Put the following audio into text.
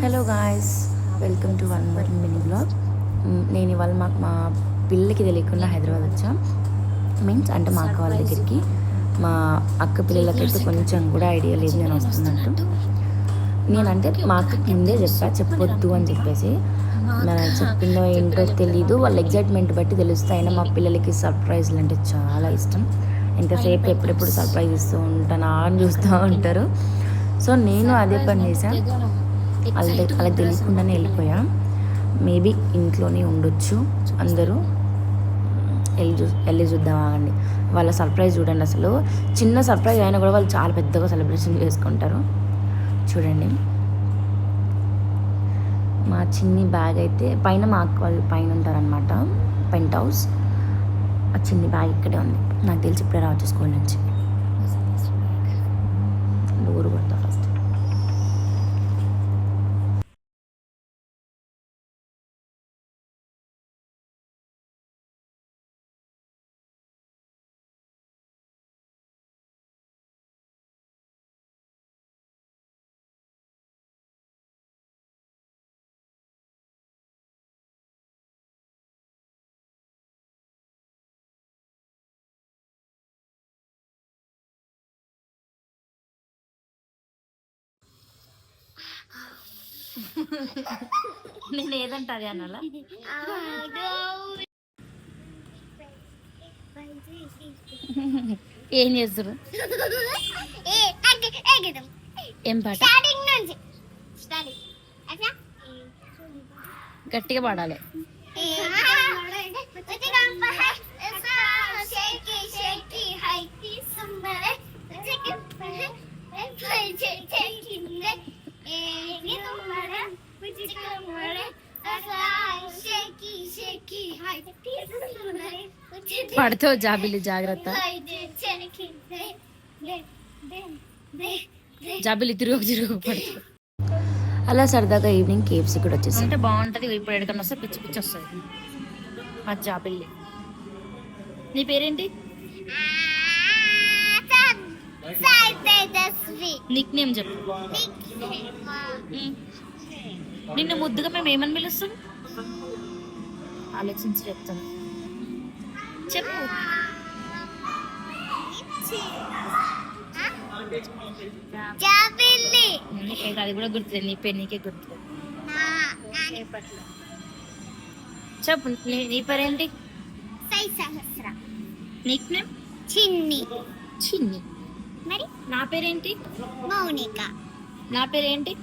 Hello guys, welcome to one more mini blog. నేను ఇవాళ మా పిల్లలకి తెలియకుండా హైదరాబాద్ వచ్చాం. మీన్స్ అంటే మా అక్క వాళ్ళ దగ్గరికి. మా అక్క పిల్లలకైతే కొంచెం కూడా ఐడియా లేదు నేను వస్తున్నట్టు. నేనంటే మా అక్కకి ముందే చెప్పొద్దు అని చెప్పేసి. చెప్పిందో ఏంటో తెలీదు, వాళ్ళ ఎగ్జైట్మెంట్ బట్టి తెలుస్తాయి. అయినా మా పిల్లలకి సర్ప్రైజ్లు అంటే చాలా ఇష్టం. ఎంతసేపు ఎప్పుడెప్పుడు సర్ప్రైజ్ ఇస్తూ ఉంటానా అని చూస్తూ ఉంటారు. సో నేను అదే పని చేశాను. అలా తెలియకుండానే వెళ్ళిపోయా. మేబీ ఇంట్లోనే ఉండొచ్చు అందరూ. వెళ్ళి చూద్దాం ఆగండి. వాళ్ళ సర్ప్రైజ్ చూడండి. అసలు చిన్న సర్ప్రైజ్ అయినా కూడా వాళ్ళు చాలా పెద్దగా సెలబ్రేషన్ చేసుకుంటారు. చూడండి, మా చిన్ని బ్యాగ్ అయితే పైన మా అక్క వాళ్ళు పైన ఉంటారనమాట, పెంట్ హౌస్. ఆ చిన్ని బ్యాగ్ ఇక్కడే ఉంది. నాకు తెలిసి ఇప్పుడే రావచ్చు స్కూల్ నుంచి. డోర్ కొడతా ఫస్ట్. నేను ఏదంటే అది అనాలా? ఏం చేస్తారు? ఏం పాట? గట్టిగా పాడాలి. పడతావు జాబిలి, జాగ్రత్త. జాబిలి తిరుగు పడతావు. అలా సరదాగా ఈవినింగ్ కేఎఫ్సీ కూడా వచ్చేసి అంటే బాగుంటుంది. ఇప్పుడు ఎక్కడికన్నా వస్తే పిచ్చి పిచ్చి వస్తుంది మా జాబిల్లి. నీ పేరేంటి? నిక్ నేమ్ చెప్పు. నిన్ను ముద్దుగా మేము ఏమని పిలుస్తాం? ఆలోచించి చెప్తాను, చెప్పు. అది కూడా గుర్తులేదు. నీ పేరు నీకే గుర్తులేదు. చెప్పు, నీ పేరేంటి? నిక్ నేమ్ చిన్ని. మరి నా పేరేంటి? మౌనిక. నా పేరేంటి?